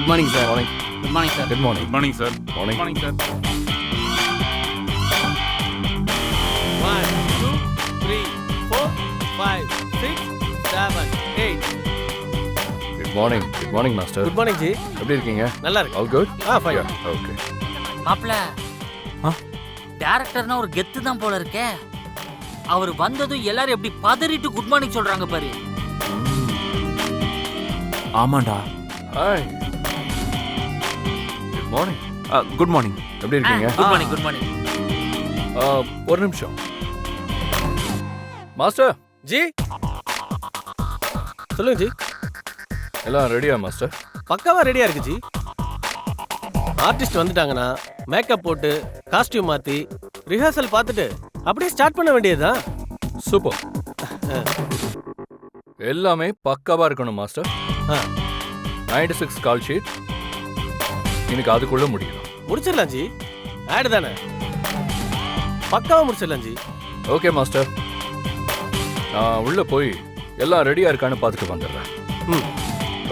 Good morning sir. Morning. Good morning sir. Good morning. Good morning sir. Morning. Morning sir. 1 2 3 4 5 6 7 8. Good morning. Good morning master. Good morning G. எப்படி இருக்கீங்க? நல்லா இருக்கு. All good? Fine. Okay. மாப்ள டைரக்டர்னா ஒரு கெத்து தான் போல இருக்கே. அவர் வந்ததும் எல்லாரும் எப்படி பதறிட்டு குட் மார்னிங் சொல்றாங்க பாரு. ஆமாண்டா. Hi. Good morning. Good morning. எப்படி இருக்கீங்க? Good morning. Good morning. ஒரு நிமிஷம். மாஸ்டர் ஜி சொல்லுங்க ஜி. எல்லாம் ரெடியா மாஸ்டர்? பக்காவா ரெடியா இருக்கு ஜி. ஆர்டிஸ்ட் வந்துட்டாங்கன்னா மேக்கப் போட்டு காஸ்டியூம் மாத்தி ரிஹர்சல் பார்த்துட்டு அப்படியே ஸ்டார்ட் பண்ண வேண்டியதுதான். சூப்பர். எல்லாமே பக்காவா இருக்கணும் மாஸ்டர். 96 call sheet. எனக்கு அதுக்குள்ள முடியும். முடிச்சிடலாம் ஜி. ஆடு தானே, பக்காவா முடிச்சிடலாம் ஜி. Okay master. நான் உள்ள போய் எல்லாம் ரெடியா இருக்கான்னு பார்த்துட்டு வந்துடுறேன்.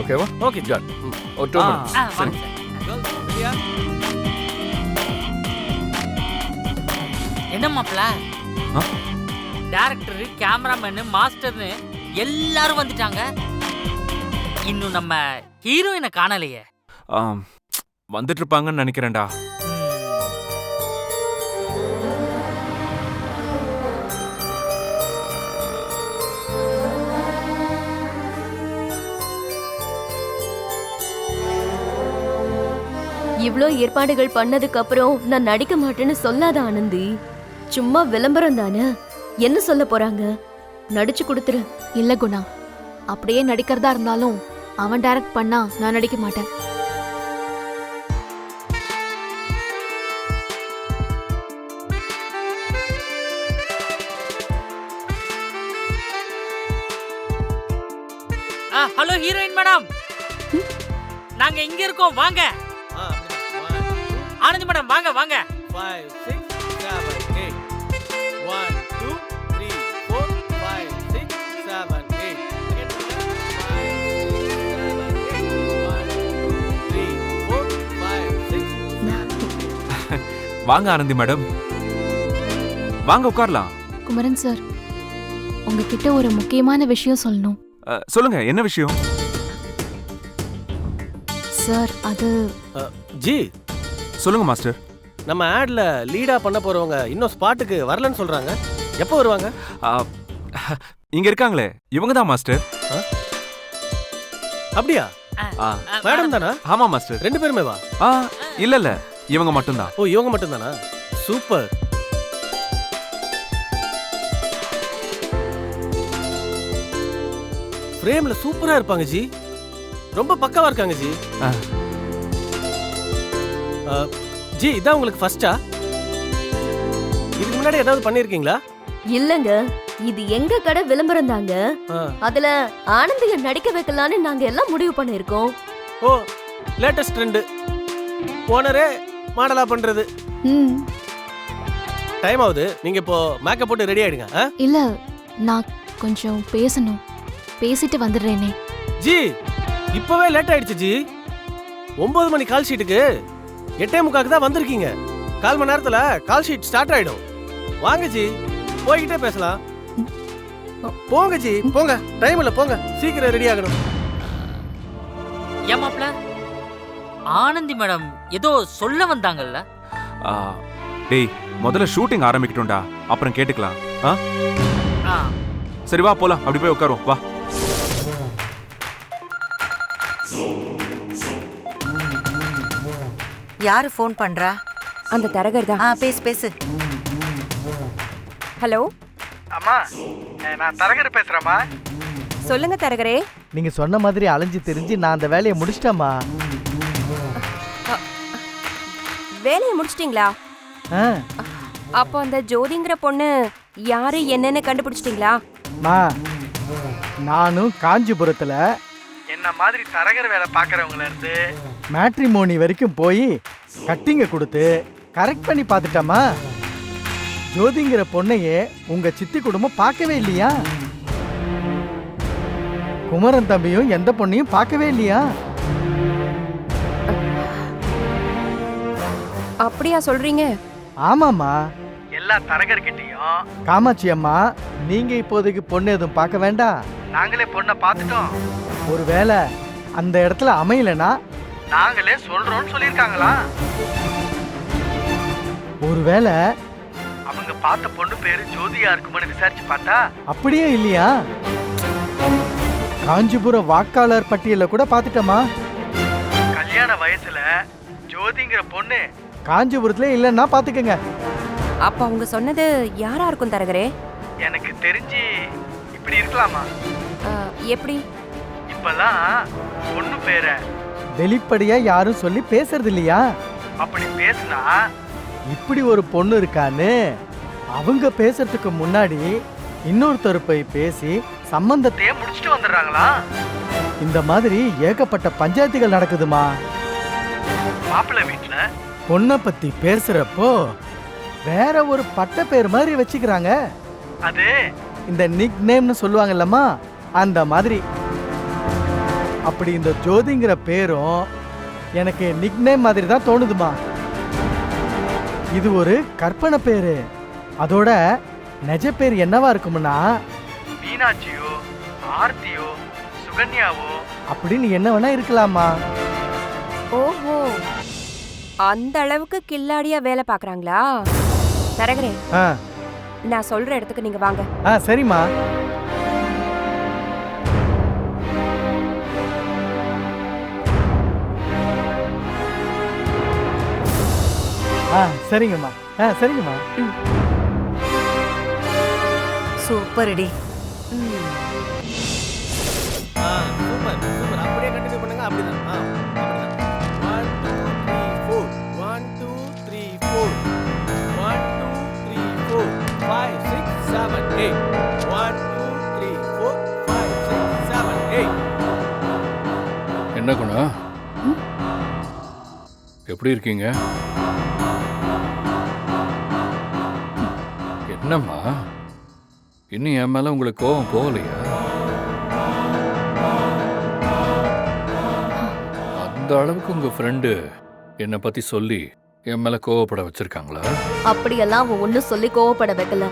ஓகேவா? Okay done. ஒரு 2 மினிட்ஸ். வாங்க சார். ரெடியா? என்ன மாப்ள டைரக்டர், கேமராமேன், மாஸ்டர்னு எல்லாரும் வந்துட்டாங்க. இன்னும் நம்ம ஹீரோயினை காணலையே. வந்துட்டு இருப்பாங்கன்னு நினைக்கிறேன்டா. இவ்ளோ ஏற்பாடுகள் பண்ணதுக்கு அப்புறம் நான் நடிக்க மாட்டேன்னு சொல்லாத ஆனந்தி. சும்மா விளம்பரம் தானே, என்ன சொல்ல போறாங்க? நடிச்சு கொடுத்துரு. இல்ல குணா, அப்படியே நடிக்கிறதா இருந்தாலும் அவன் டைரக்ட் பண்ணா நான் நடிக்க மாட்டேன். ஹலோ ஹீரோயின் மேடம், நாங்க இங்க இருக்கோம், வாங்க. ஆனந்தி மேடம் வாங்க வாங்க. 5 6 7 8. 1 2 3 4 5 6 7 8. 1 2 3 4 5 6. வாங்க ஆனந்தி மேடம், வாங்க உட்காரலாம். குமரன் சார், உங்ககிட்ட ஒரு முக்கியமான விஷயம் சொல்லணும். சொல்லுங்க, என்ன விஷயம்? சார் அது ஜி சொல்லுங்க மாஸ்டர். நம்ம ஆட்ல லீடா பண்ண போறவங்க இன்னும் ஸ்பாட்டுக்கு வரலன்னு சொல்றாங்க. எப்போ வருவாங்க? இங்க இருக்காங்களே, இவங்க தான் மாஸ்டர். அப்படியா? மேடம் தானா? ஆமா மாஸ்டர். 2 பேருமே வா? இல்ல இல்ல, இவங்க மட்டும்தான். ஓ, இவங்க மட்டும் தானா? சூப்பர். ஃப்ரேம்ல சூப்பரா இருப்பாங்க ஜி. ரொம்ப பக்காவா இருக்காங்க ஜி. ஜி, இதான் உங்களுக்கு ஃபர்ஸ்டா? இதுக்கு முன்னாடி ஏதாவது பண்ணிருக்கீங்களா? இல்லங்க, இது எங்க கடை விளம்பரம் தாங்க. அதுல ஆனந்திய நடிக்க வைக்கலான்னு நாங்க எல்லாம் முடிவு பண்ணிருக்கோம். ஓ, லேட்டஸ்ட் ட்ரெண்ட். ஓனரே மாடலா பண்றது. டைம் ஆகுது, நீங்க இப்போ மேக்கப் போட்டு ரெடி ஆயிடுங்க. இல்ல, நான் கொஞ்சம் பேசணும், பேசிட்டு வந்துடுறேனே. ஜி, இப்பவே லேட் ஆயிடுச்சு ஜி. 9 மணி கால் ஷீட்டுக்கு 8:45 தான் வந்திருக்கீங்க. 1/4 மணி நேரத்துல கால் ஷீட் ஸ்டார்ட் ஆயிடும். வாங்க ஜி, போய்கிட்டே பேசலாம். போங்க ஜி, போங்க. டைம் இல்ல, போங்க. சீக்கிரம் ரெடி ஆகணும். ஏன் மாப்ள, ஆனந்தி மேடம் ஏதோ சொல்ல வந்தாங்கல்ல? டேய், முதல்ல ஷூட்டிங் ஆரம்பிக்கட்டும்டா, அப்புறம் கேட்டுக்கலாம். சரி வா போலாம், அப்படி போய் உட்காருவோம் வா. யாரு ஃபோன் பண்றா? அந்த தரகர் தான். பேசு பேசு. ஹலோ அம்மா, நான் தரகர் பேசுறேம்மா. சொல்லுங்க தரகரே. நீங்க சொன்ன மாதிரி அலைஞ்சு தெரிஞ்சு நான் அந்த வேலையை முடிச்சிட்டேம்மா. வேலையை முடிச்சிட்டீங்களா? அப்போ அந்த ஜோதிங்கிற பொண்ணு யாரு என்னன்னு கண்டுபிடிச்சிட்டீங்களா? நானும் காஞ்சிபுரத்துல என்ன மாதிரி தரகர் வேலை பார்க்கறவங்கள இருந்து மேட்ரிமோனி வரைக்கும் போய் கட்டிங்க கொடுத்து கரெக்ட் பண்ணி பார்த்துட்டேம்மா. ஜோதிங்கிற பொண்ணையே உங்க சித்தி குடும்பம் பார்க்கவே இல்லையா? குமரன் தம்பியும் எந்த பொண்ணையும் பார்க்கவே இல்லையா? அப்படியா சொல்றீங்க? ஆமாம்மா, எல்லா தரகர்கிட்டயும் காமாட்சி அம்மா நீங்க இப்போதைக்கு பொண்ணு எதுவும் பார்க்க வேண்டாம், நாங்களே பொண்ணை பார்த்துட்டோம், ஒருவேளை அந்த இடத்துல அமையலனா நாங்களே சொல்றோம்னு சொல்லியிருக்காங்களா? ஒருவேளை அவங்க பார்த்த பொண்ணு பேரு ஜோதியா இருக்குமான்னு விசாரிச்சு பார்த்தா அப்படியே இல்லையா? காஞ்சிபுரம் வாக்காளர் பட்டியல கூட பார்த்துட்டோமா. கல்யாண வயசுல ஜோதிங்கிற பொண்ணு காஞ்சிபுரத்துல இல்லன்னா பாத்துக்கங்க. அப்ப அவங்க சொன்னது யாரா இருக்கும் தரகரே? எனக்கு தெரிஞ்சு இப்படி இருக்கலாமா? எப்படி? இப்பெல்லாம் பொண்ணு பேர வெளிப்படையா யாரும் சொல்லி பேசுறது இல்லையா? அப்படி பேசினா இப்படி ஒரு பொண்ணு இருக்கான்னு அவங்க பேசுறதுக்கு முன்னாடி இன்னொருத்தர் போய் பேசி சம்பந்தத்தையே முடிச்சுட்டு வந்துடுறாங்களா? இந்த மாதிரி ஏகப்பட்ட பஞ்சாயத்துகள் நடக்குதுமா. மாப்பிள்ளை வீட்டுல பொண்ணை பத்தி பேசுறப்போ வேற ஒரு பட்ட பேர் மாதிரி வச்சுக்கிறாங்க. அது இந்த நிக் நேம்னு சொல்லுவாங்கல்லம்மா, அந்த மாதிரி. அப்படி இந்த ஜோதிங்கிற பேரும் எனக்கு நிக் நேம் மாதிரி தான் தோணுதுமா. இது ஒரு கற்பனை பேரு. அதோட நிஜ பேர் என்னவா இருக்கும்னா மீனாட்சியோ ஆர்த்தியோ சுகன்யாவோ அப்படின்னு என்ன வேணா இருக்கலாமா. ஓஹோ, அந்த அளவுக்கு கில்லாடியா வேலை பாக்குறாங்களா? தரகரே, நான் சொல்ற இடத்துக்கு நீங்க வாங்க. சரிம்மா. சரிங்கம்மா. சரிங்கம்மா. சூப்பர் டி. Super super. அப்படியே கண்டினியூ பண்ணுங்க. அப்படிதான். அப்படிதான். 1 2 3 4 1 2 3 4 1 2 3 4 5 6 7 8 1 2 3 4 5 6 7 8. என்ன குணா, எப்படி இருக்கீங்க? என்னம்மா, இன்னும் என் மேல உங்களுக்கு கோபம் போகலையா? அந்த அளவுக்கு உங்க ஃப்ரெண்டு என்னை பத்தி சொல்லி என் மேல கோவப்பட வச்சிருக்காங்களா? அப்படியெல்லாம் அவன் ஒன்னும் சொல்லி கோவப்பட வைக்கல.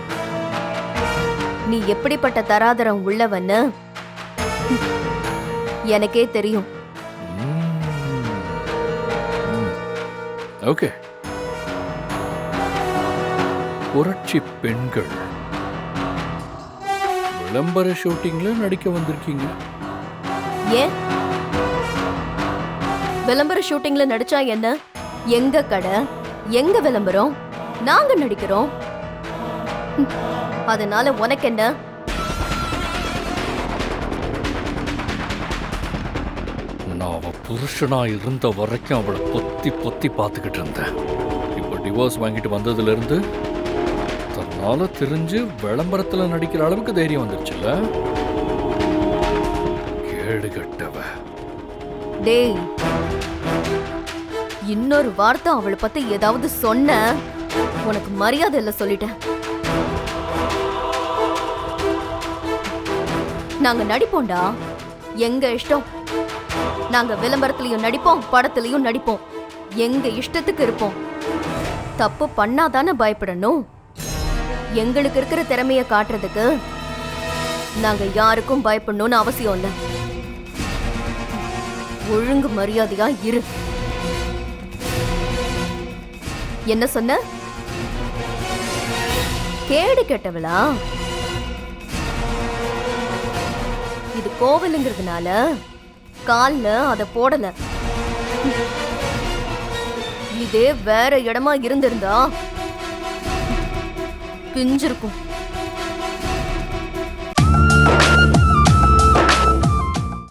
நீ எப்படிப்பட்ட தராதரம் உள்ளவன்னு எனக்கே தெரியும். ஓகே, புரட்சி பெண்கள் விளம்பர ஷூட்டிங்ல நடிக்க வந்திருக்கீங்க. ஏன் விளம்பர ஷூட்டிங்ல நடிச்சா என்ன? எங்க கடை, எங்க விளம்பரம், நாங்க நடிக்கிறோம். அதனால உனக்கு என்ன? நான் அவ புருஷனா இருந்த வரைக்கும் அவளை பொத்தி பொத்தி பார்த்துக்கிட்டு இருந்தேன். இப்போ டிவோர்ஸ் வாங்கிட்டு வந்ததுல இருந்து தன்னால தெரிஞ்சு விளம்பரத்துல நடிக்கிற அளவுக்கு தைரியம் வந்துருச்சுல்ல. கேடு கட்டவ. டேய், இன்னொரு வார்த்தை அவளை பத்தி ஏதாவது சொன்ன உனக்கு மரியாதை இல்ல சொல்லிட்டேன். நாங்க நடிப்போம்டா, எங்க இஷ்டம். நாங்க விளம்பரத்திலயும் நடிப்போம், படத்திலயும் நடிப்போம், எங்க இஷ்டத்துக்கு இருப்போம். தப்பு பண்ணாதானே பயப்படணும். எங்களுக்கு இருக்கிற திறமைய காட்டுறதுக்கு நாங்க யாருக்கும் பயப்படணும்னு அவசியம் இல்ல. ஒழுங்கு மரியாதையா இரு. என்ன சொன்ன? கேடு கெட்டவளா? இது கோவிலுங்கிறதுனால கால்ல அத போடல. இதே வேற இடமா இருந்திருந்தா பிஞ்சிருக்கும்.